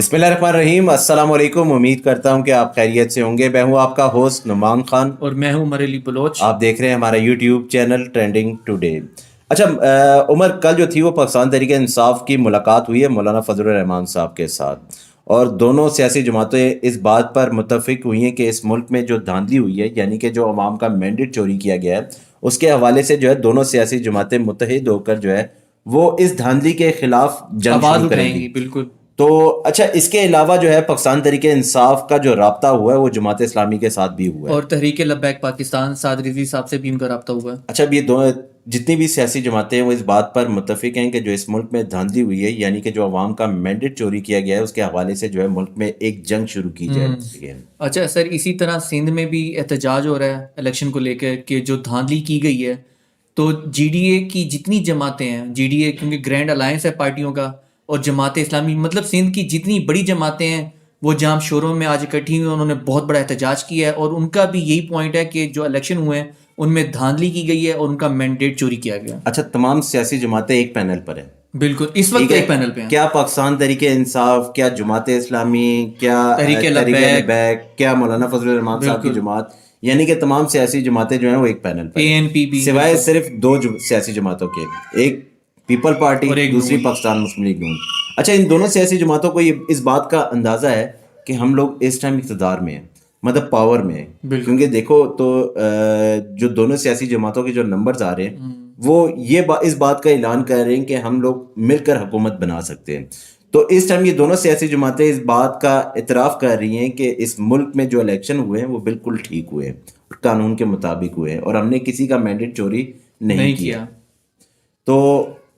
بسم اللہ الرحمن الرحیم، السلام علیکم۔ امید کرتا ہوں کہ آپ خیریت سے ہوں گے۔ میں ہوں آپ کا ہوسٹ نعمان خان اور میں ہوں عمر علی بلوچ۔ آپ دیکھ رہے ہیں ہمارا یوٹیوب چینل ٹرینڈنگ ٹوڈے۔ اچھا عمر، کل جو تھی وہ پاکستان تحریک انصاف کی ملاقات ہوئی ہے مولانا فضل الرحمان صاحب کے ساتھ، اور دونوں سیاسی جماعتیں اس بات پر متفق ہوئی ہیں کہ اس ملک میں جو دھاندلی ہوئی ہے، یعنی کہ جو عوام کا مینڈیٹ چوری کیا گیا ہے، اس کے حوالے سے جو ہے دونوں سیاسی جماعتیں متحد ہو کر جو ہے وہ اس دھاندلی کے خلاف جنگ آواز شروع کریں اٹھائیں گی۔ گی، بالکل۔ تو اچھا، اس کے علاوہ جو ہے پاکستان تحریک انصاف کا جو رابطہ ہوا ہے وہ جماعت اسلامی کے ساتھ بھی ہوا ہے، اور تحریک لبیک پاکستان سعد رضوی صاحب سے بھی ان کا رابطہ ہوا ہے۔ اچھا اب یہ دونوں جتنی بھی سیاسی جماعتیں ہیں وہ اس بات پر متفق ہیں کہ جو اس ملک میں دھاندلی ہوئی ہے، یعنی کہ جو عوام کا مینڈیٹ چوری کیا گیا ہے، اس کے حوالے سے جو ہے ملک میں ایک جنگ شروع کی جائے۔ اچھا سر، اسی طرح سندھ میں بھی احتجاج ہو رہا ہے الیکشن کو لے کر کہ جو دھاندلی کی گئی ہے، تو جی ڈی اے کی جتنی جماعتیں ہیں، جی ڈی اے کیونکہ گرینڈ الائنس ہے پارٹیوں کا، اور جماعت اسلامی مطلب سندھ کی جتنی بڑی جماعتیں ہیں وہ جام شوروں میں آج اکٹھی ہوئی، انہوں نے بہت بڑا احتجاج کیا ہے، اور ان کا بھی یہی پوائنٹ ہے کہ جو الیکشن ہوئے ہیں ان میں دھاندلی کی گئی ہے اور ان کا مینڈیٹ چوری کیا گیا۔ اچھا، تمام سیاسی جماعتیں ایک پینل پر ہیں، بالکل، اس وقت ایک پینل پہ ہیں۔ کیا پاکستان تحریک انصاف، کیا جماعت اسلامی، کیا تحریک تحریک لبیک، لبیک، کیا مولانا فضل الرحمان صاحب کی بالکل، جماعت، یعنی کہ تمام سیاسی جماعتیں جو ہیں وہ ایک پینل پر اے ہیں، این پی بھی، سوائے بالکل، صرف دو سیاسی جماعتوں کے، ایک پیپل پارٹی، اور ایک دوسری نون۔ پاکستان مسلم لیگ نون۔ اچھا، ان دونوں سیاسی جماعتوں کو یہ اس بات کا اندازہ ہے کہ ہم لوگ اس ٹائم اقتدار میں ہیں، مطلب پاور میں ہیں، بالکل، کیونکہ دیکھو تو جو دونوں سیاسی جماعتوں کے جو نمبرز آ رہے ہیں وہ یہ اس بات کا اعلان کر رہے ہیں کہ ہم لوگ مل کر حکومت بنا سکتے ہیں۔ تو اس ٹائم یہ دونوں سیاسی جماعتیں اس بات کا اعتراف کر رہی ہیں کہ اس ملک میں جو الیکشن ہوئے ہیں وہ بالکل ٹھیک ہوئے ہیں، قانون کے مطابق ہوئے ہیں، اور ہم نے کسی کا مینڈیٹ چوری نہیں کیا۔ تو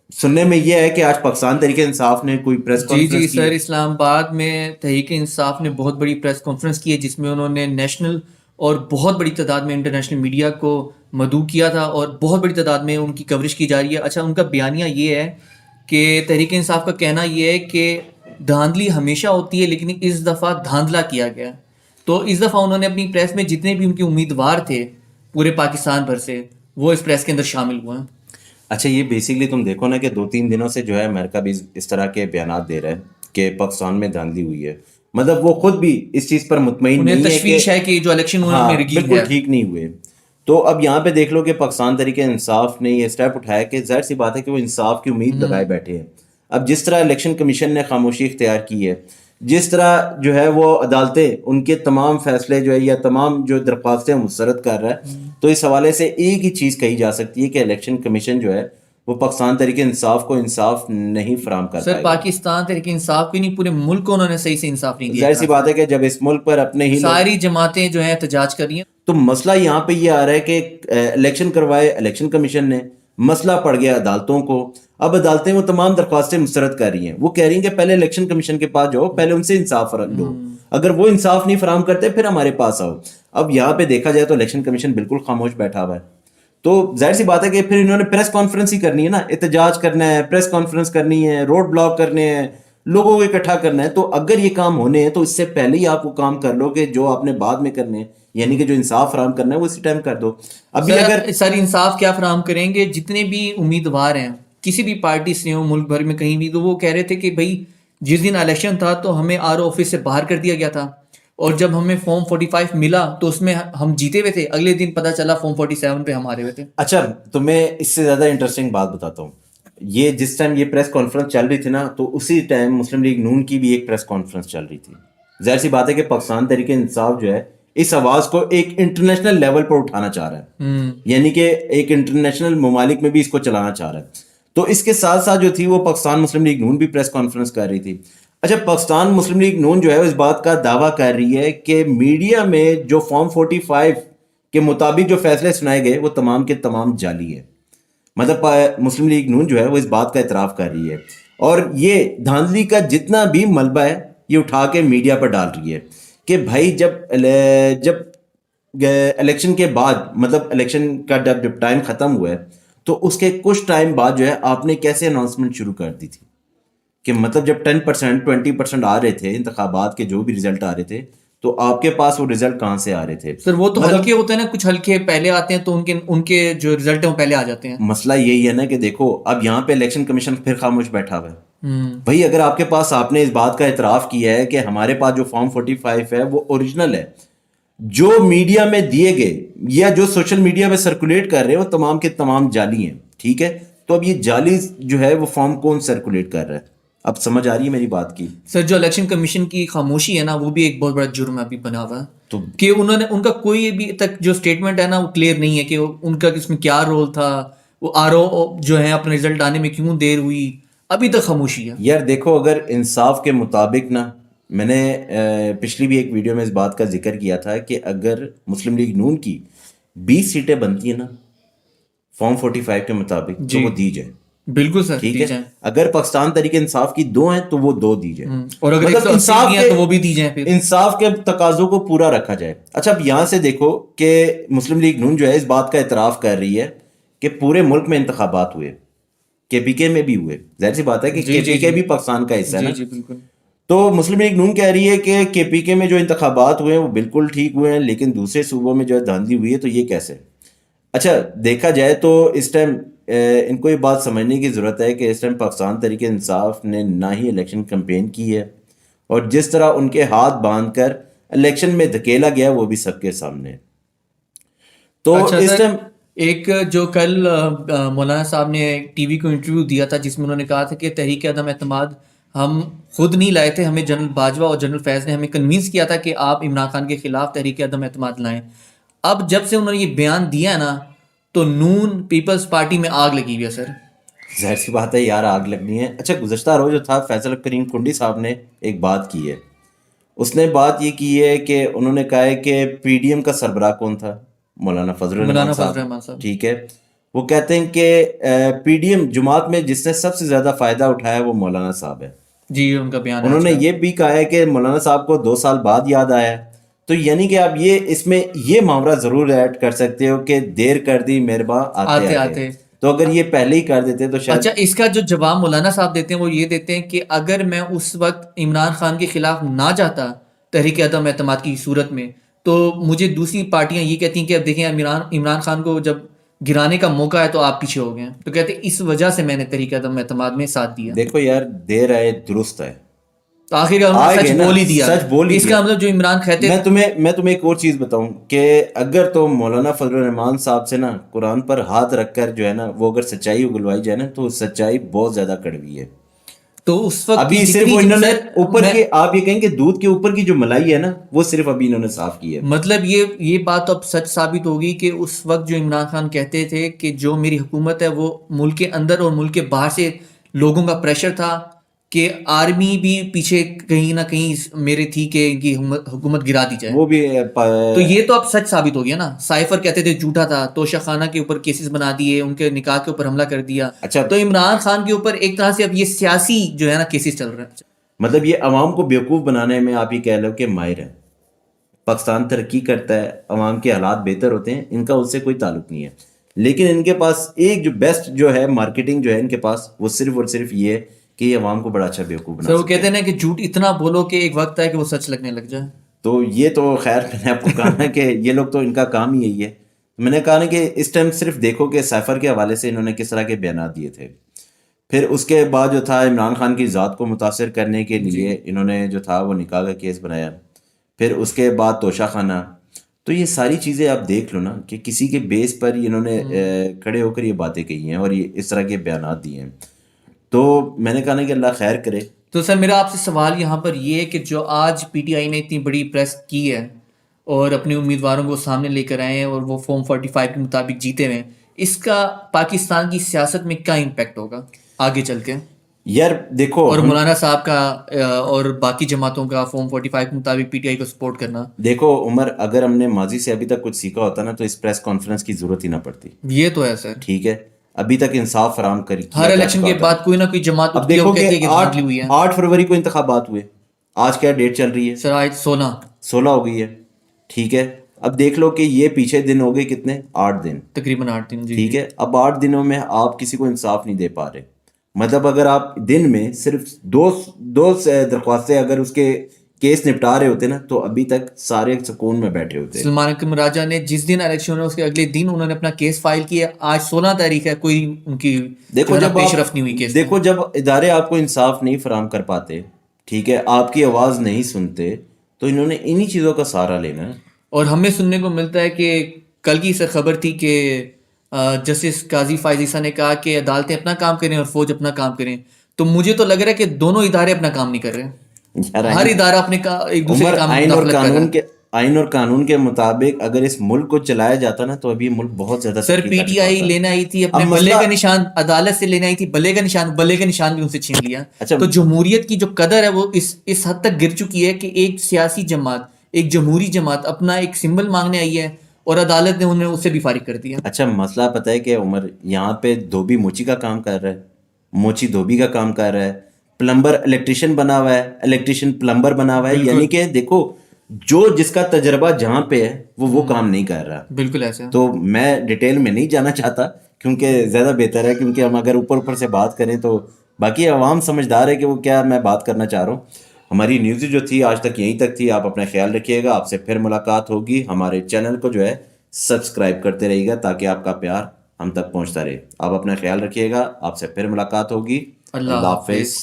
سننے میں یہ ہے کہ آج پاکستان تحریک انصاف نے کوئی پریس جی کانفرنس کی سر، ہے۔ اسلام آباد میں تحریک انصاف نے بہت بڑی پریس کانفرنس کی ہے، جس میں انہوں نے نیشنل اور بہت بڑی تعداد میں انٹرنیشنل میڈیا کو مدعو کیا تھا، اور بہت بڑی تعداد میں ان کی کوریج کی جا رہی ہے۔ اچھا، ان کا بیانیہ یہ ہے کہ تحریک انصاف کا کہنا یہ ہے کہ دھاندلی ہمیشہ ہوتی ہے لیکن اس دفعہ دھاندلا کیا گیا۔ تو اس دفعہ انہوں نے اپنی پریس میں جتنے بھی ان کے امیدوار تھے پورے پاکستان بھر سے، وہ اس پریس کے اندر شامل ہوئے ہیں۔ اچھا، یہ بیسکلی تم دیکھو نا کہ 2-3 دنوں سے جو ہے امریکہ بھی اس طرح کے بیانات دے رہا ہے کہ پاکستان میں دھاندلی ہوئی ہے، مطلب وہ خود بھی اس چیز پر مطمئن انہیں نہیں ہے تشویش ہے کہ جو الیکشن ہوئے ان میں رگنگ بالکل ہے۔ ٹھیک نہیں ہوئے۔ تو اب یہاں پہ دیکھ لو کہ پاکستان تحریک انصاف نے یہ اسٹیپ اٹھایا کہ ظاہر سی بات ہے کہ وہ انصاف کی امید لگائے بیٹھے ہیں۔ اب جس طرح الیکشن کمیشن نے خاموشی اختیار کی ہے، جس طرح جو ہے وہ عدالتیں ان کے تمام فیصلے جو ہے یا تمام جو درخواستیں مسترد کر رہا ہے، تو اس حوالے سے ایک ہی چیز کہی جا سکتی ہے کہ الیکشن کمیشن جو ہے وہ پاکستان تحریک انصاف کو انصاف نہیں فراہم کر سر، پائے گا۔ پاکستان تحریک انصاف کی نہیں، پورے ملک کو انہوں نے صحیح سے انصاف نہیں دیا۔ ظاہر سی بات ہے کہ جب اس ملک پر اپنے ہی ساری جماعتیں جو ہیں احتجاج کر رہی ہیں۔ تو مسئلہ یہاں پہ یہ آ رہا ہے کہ الیکشن کروائے الیکشن کمیشن نے، مسئلہ پڑ گیا عدالتوں کو۔ اب عدالتیں وہ تمام درخواستیں مسترد کر رہی ہیں، وہ کہہ رہی ہیں کہ پہلے الیکشن کمیشن کے پاس جاؤ، پہلے ان سے انصاف لو، اگر وہ انصاف نہیں فراہم کرتے پھر ہمارے پاس آؤ۔ اب یہاں پہ دیکھا جائے تو الیکشن کمیشن بالکل خاموش بیٹھا ہوا ہے۔ تو ظاہر سی بات ہے کہ پھر انہوں نے پریس کانفرنس ہی کرنی ہے نا، احتجاج کرنا ہے، پریس کانفرنس کرنی ہے، روڈ بلاک کرنے ہیں، لوگوں کو اکٹھا کرنا ہے۔ تو اگر یہ کام ہونے ہیں تو اس سے پہلے ہی آپ وہ کام کر لو کہ جو آپ نے بعد میں کرنے ہیں، یعنی کہ جو انصاف فراہم کرنا ہے وہ اسی ٹائم کر دو۔ ابھی اگر سر انصاف کیا فراہم کریں گے؟ جتنے بھی امیدوار ہیں کسی بھی پارٹی سے ہوں ملک بھر میں کہیں بھی، تو وہ کہہ رہے تھے کہ بھائی جس دن الیکشن تھا تو ہمیں آر او آفس سے باہر کر دیا گیا تھا، اور جب ہمیں فارم 45 ملا تو اس میں ہم جیتے ہوئے تھے، اگلے دن پتہ چلا فارم 47 پہ ہم ہارے ہوئے تھے۔ اچھا، تو میں اس سے زیادہ انٹرسٹنگ بات بتاتا ہوں۔ یہ جس ٹائم یہ پریس کانفرنس چل رہی تھی نا، تو اسی ٹائم مسلم لیگ نون کی بھی ایک پریس کانفرنس چل رہی تھی۔ ظاہر سی بات ہے کہ پاکستان تحریک انصاف جو ہے اس آواز کو ایک انٹرنیشنل لیول پر اٹھانا چاہ رہا ہے، یعنی کہ ایک انٹرنیشنل ممالک میں بھی اس کو چلانا چاہ رہا ہے۔ تو اس کے ساتھ ساتھ جو تھی وہ پاکستان مسلم لیگ نون بھی پریس کانفرنس کر رہی تھی۔ اچھا، پاکستان مسلم لیگ نون جو ہے اس بات کا دعویٰ کر رہی ہے کہ میڈیا میں جو فارم 45 کے مطابق جو فیصلے سنائے گئے وہ تمام کے تمام جعلی ہے۔ مطلب مسلم لیگ نون جو ہے وہ اس بات کا اعتراف کر رہی ہے، اور یہ دھاندلی کا جتنا بھی ملبہ ہے یہ اٹھا کے میڈیا پر ڈال رہی ہے کہ بھائی جب الیکشن کے بعد، مطلب الیکشن کا جب ٹائم ختم ہوا ہے تو اس کے کچھ ٹائم بعد جو ہے آپ نے کیسے اناؤنسمنٹ شروع کر دی تھی کہ مطلب جب 10% 20% آ رہے تھے انتخابات کے، جو بھی رزلٹ آ رہے تھے، تو آپ کے پاس وہ رزلٹ کہاں سے آ رہے تھے؟ سر وہ تو ہلکے ہوتے ہیں نا، کچھ ہلکے پہلے آتے ہیں تو ان کے جو رزلٹ ہیں وہ پہلے آ جاتے ہیں۔ مسئلہ یہی ہے نا کہ دیکھو اب یہاں پہ الیکشن کمیشن پھر خاموش بیٹھا ہوا ہے، بھائی اگر آپ کے پاس آپ نے اس بات کا اعتراف کیا ہے کہ ہمارے پاس جو فارم 45 ہے وہ اوریجنل ہے، جو میڈیا میں دیے گئے یا جو سوشل میڈیا میں سرکولیٹ کر رہے ہیں وہ تمام کے تمام جعلی ہیں، ٹھیک ہے، تو اب یہ جعلی جو ہے وہ فارم کون سرکولیٹ کر رہا ہے؟ اب سمجھ آ رہی ہے میری بات کی؟ سر جو الیکشن کمیشن کی خاموشی ہے نا وہ بھی ایک بہت بڑا جرم ابھی بنا ہوا ہے، تو کہ انہوں نے ان کا کوئی ابھی تک جو اسٹیٹمنٹ ہے نا وہ کلیئر نہیں ہے کہ ان کا اس میں کیا رول تھا، وہ آر او جو ہے اپنا رزلٹ آنے میں کیوں دیر ہوئی، ابھی تک خاموشی ہے. یار دیکھو، اگر انصاف کے مطابق نا، میں نے پچھلی بھی ایک ویڈیو میں اس بات کا ذکر کیا تھا کہ اگر مسلم لیگ نون کی 20 سیٹیں بنتی ہیں نا فارم 45 کے مطابق تو جی وہ دی جائے، بالکل سر ٹھیک دی ہے. جائیں، اگر پاکستان تحریک انصاف کی 2 ہیں تو وہ 2 دی جائے، اور اگر مطلب 180 ہیں تو وہ بھی دی جائیں پھر. انصاف کے تقاضوں کو پورا رکھا جائے. اچھا اب یہاں سے دیکھو کہ مسلم لیگ نون جو ہے اس بات کا اعتراف کر رہی ہے کہ پورے ملک میں انتخابات ہوئے، کے پی کے میں بھی ہوئے، ظاہر سی بات ہے کہ کے پی کے بھی پاکستان کا حصہ ہے جی نا. جی بالکل. تو مسلم لیگ نون کہہ رہی ہے کہ کے پی کے میں جو انتخابات ہوئے ہیں وہ بالکل ٹھیک ہوئے ہیں، لیکن دوسرے صوبوں میں جو ہے دھاندلی ہوئی ہے، تو یہ کیسے؟ اچھا دیکھا جائے تو اس ٹائم ان کو یہ بات سمجھنے کی ضرورت ہے کہ اس ٹائم پاکستان تحریک انصاف نے نہ ہی الیکشن کمپین کی ہے، اور جس طرح ان کے ہاتھ باندھ کر الیکشن میں دھکیلا گیا وہ بھی سب کے سامنے ہے. تو اچھا اس سر، ٹائم ایک جو کل مولانا صاحب نے ٹی وی کو انٹرویو دیا تھا جس میں انہوں نے کہا تھا کہ تحریک عدم اعتماد ہم خود نہیں لائے تھے، ہمیں جنرل باجوہ اور جنرل فیض نے ہمیں کنوینس کیا تھا کہ آپ عمران خان کے خلاف تحریک عدم اعتماد لائیں. اب جب سے انہوں نے یہ بیان دیا ہے نا تو نون پیپلز پارٹی میں آگ لگی ہوئی ہے سر. ظاہر سی بات ہے یار، آگ لگنی ہے. اچھا گزشتہ روز جو تھا فیصل کریم کنڈی صاحب نے ایک بات کی ہے، اس نے بات یہ کی ہے کہ انہوں نے کہا ہے کہ پی ڈی ایم کا سربراہ کون تھا؟ مولانا فضل الرحمان صاحب، ٹھیک ہے. وہ کہتے ہیں کہ پی ڈی ایم جماعت میں جس نے سب سے زیادہ فائدہ اٹھایا وہ مولانا صاحب ہے. جی ان کا بیان ہے. انہوں نے یہ بھی کہا ہے کہ مولانا صاحب کو 2 سال بعد یاد آیا ہے. تو یعنی کہ آپ یہ اس میں یہ معاملہ ضرور ایڈ کر سکتے ہو کہ دیر کر دی مہرباں آتے آتے. تو اگر یہ پہلے ہی کر دیتے تو شاید. اچھا اس کا جو جواب مولانا صاحب دیتے ہیں وہ یہ دیتے ہیں کہ اگر میں اس وقت عمران خان کے خلاف نہ جاتا تحریک عدم اعتماد کی صورت میں تو مجھے دوسری پارٹیاں یہ کہتی ہیں کہ اب دیکھیں عمران خان کو جب گرانے کا موقع ہے تو آپ پیچھے ہو گئے ہیں. تو کہتے ہیں اس وجہ سے میں نے تحریک عدم اعتماد میں ساتھ دیا. دیکھو یار، دیر آئے درست ہے. تو آخر سچ بول ہی دیا. اس کا مطلب جو عمران کہتے میں تمہیں ایک اور چیز بتاؤں کہ اگر تو مولانا فضل الرحمان صاحب سے نا قرآن پر ہاتھ رکھ کر جو ہے نا وہ اگر سچائی اگلوائی جائے نا تو سچائی بہت زیادہ کڑوی ہے. تو اس وقت ابھی صرف وہ انہوں نے اوپر کے، آپ یہ کہیں کہ دودھ کے اوپر کی جو ملائی ہے نا وہ صرف ابھی انہوں نے صاف کی ہے. مطلب یہ بات اب سچ ثابت ہوگی کہ اس وقت جو عمران خان کہتے تھے کہ جو میری حکومت ہے وہ ملک کے اندر اور ملک کے باہر سے لوگوں کا پریشر تھا کہ آرمی بھی پیچھے کہیں نہ کہیں میرے تھی کہ ان کی حکومت گرا دی جائے، وہ بھی تو یہ تو اب سچ ثابت ہو گیا نا. سائفر کہتے تھے جھوٹا تھا، توشہ خانہ کے اوپر کیسز بنا دیے، ان کے نکاح کے اوپر حملہ کر دیا. اچھا تو عمران خان کے اوپر ایک طرح سے اب یہ سیاسی جو ہے نا کیسز چل رہے ہیں. مطلب یہ عوام کو بیوقوف بنانے میں آپ یہ کہہ لو کہ ماہر ہے. پاکستان ترقی کرتا ہے، عوام کے حالات بہتر ہوتے ہیں، ان کا اس سے کوئی تعلق نہیں ہے، لیکن ان کے پاس ایک جو بیسٹ جو ہے مارکیٹنگ جو ہے ان کے پاس وہ صرف اور صرف یہ ہے کہ یہ عوام کو بڑا اچھا بیوقوف بنا سر وہ کہتے ہیں نا کہ جھوٹ اتنا بولو کہ ایک وقت ہے کہ وہ سچ لگنے لگ جائے. تو یہ تو خیر میں نے آپ کو کہا ہے کہ یہ لوگ تو ان کا کام ہی یہی ہے. میں نے کہا نا کہ اس ٹائم صرف دیکھو کہ سائفر کے حوالے سے انہوں نے کس طرح کے بیانات دیے تھے. پھر اس کے بعد جو تھا عمران خان کی ذات کو متاثر کرنے کے لیے انہوں نے جو تھا وہ نکاح کا کیس بنایا. پھر اس کے بعد توشہ خانہ. تو یہ ساری چیزیں آپ دیکھ لو نا کہ کسی کے بیس پر انہوں نے کھڑے ہو کر یہ باتیں کہی ہیں اور یہ اس طرح کے بیانات دیے ہیں. تو میں نے کہا نا کہ اللہ خیر کرے. تو سر میرا آپ سے سوال یہاں پر یہ ہے کہ جو آج پی ٹی آئی نے اتنی بڑی پریس کی ہے اور اپنے امیدواروں کو سامنے لے کر آئے ہیں اور وہ فارم 45 کے مطابق جیتے ہوئے ہیں، اس کا پاکستان کی سیاست میں کیا امپیکٹ ہوگا آگے چل کے؟ یار دیکھو، اور مولانا صاحب کا اور باقی جماعتوں کا فارم 45 کے مطابق پی ٹی آئی کو سپورٹ کرنا. دیکھو عمر، اگر ہم نے ماضی سے ابھی تک کچھ سیکھا ہوتا نا تو اس پریس کانفرنس کی ضرورت ہی نہ پڑتی. یہ تو ہے سر. ٹھیک ہے، ابھی تک انصاف فراہم کری ہر الیکشن کے بعد کوئی نہ کوئی جماعت اب دیکھو کہ ہوئی ہے. 8 فروری کو انتخابات ہوئے. آج کیا ڈیٹ چل رہی ہے؟ سر آج 16 ہو گئی ہے. ٹھیک ہے، اب دیکھ لو کہ یہ پیچھے دن ہو گئے کتنے؟ 8 دن، تقریباً 8 دن. ٹھیک ہے، اب 8 دنوں میں آپ کسی کو انصاف نہیں دے پا رہے. مطلب اگر آپ دن میں صرف دو درخواستیں اگر اس کے کیس نپٹا رہے ہوتے نا تو ابھی تک سارے سکون میں بیٹھے ہوتے. سلمان اکرم راجہ نے جس دن الیکشن ہے اس کے اگلے دن انہوں نے اپنا کیس فائل کیا. آج 16 تاریخ ہے, کوئی ان کی دیکھو جب پیش رفت نہیں ہوئی کیس. دیکھو جب ادارے آپ کو انصاف نہیں فراہم کر پاتے, ٹھیک ہے, آپ کی آواز نہیں سنتے, تو انہوں نے انہی چیزوں کا سہارا لینا ہے. اور ہمیں سننے کو ملتا ہے کہ کل کی سے خبر تھی کہ جسٹس قاضی فائز عیسیٰ نے کہا کہ عدالتیں اپنا کام کریں اور فوج اپنا کام کریں. تو مجھے تو لگ رہا ہے کہ دونوں ادارے اپنا کام نہیں کر رہے. ہر ادارہ اپنے ایک دوسرے کے کام میں مداخلت کر رہا ہے. آئین اور قانون کے مطابق اگر اس ملک کو چلایا جاتا نا تو ابھی ملک بہت زیادہ سر پی ٹی آئی لینا آئی تھی اپنے بلے کا نشان, عدالت سے لینا آئی تھی بلے کا نشان بھی ان سے چھین لیا. تو جمہوریت کی جو قدر ہے وہ اس حد تک گر چکی ہے کہ ایک سیاسی جماعت, ایک جمہوری جماعت اپنا ایک سمبل مانگنے آئی ہے اور عدالت نے انہیں اس سے بھی فارغ کر دیا. اچھا مسئلہ پتہ ہے کہ عمر, یہاں پہ دھوبی موچی کا کام کر رہا ہے, موچی دھوبی کا کام کر رہا ہے, پلمبر الیکٹریشین بنا ہوا ہے, الیکٹریشین پلمبر بنا ہوا ہے. یعنی کہ دیکھو جو جس کا تجربہ جہاں پہ ہے وہ کام نہیں کر رہا. بالکل ایسے. تو میں ڈیٹیل میں نہیں جانا چاہتا کیونکہ زیادہ بہتر ہے, کیونکہ ہم اگر اوپر سے بات کریں تو باقی عوام سمجھدار ہے کہ وہ کیا میں بات کرنا چاہ رہا ہوں. ہماری نیوز جو تھی آج تک یہیں تک تھی. آپ اپنا خیال رکھیے گا, آپ سے پھر ملاقات ہوگی. ہمارے چینل کو جو ہے سبسکرائب کرتے رہیے گا تاکہ آپ کا پیار ہم تک پہنچتا رہے. آپ اپنا خیال رکھیے گا, آپ سے پھر ملاقات ہوگی. اللہ حافظ.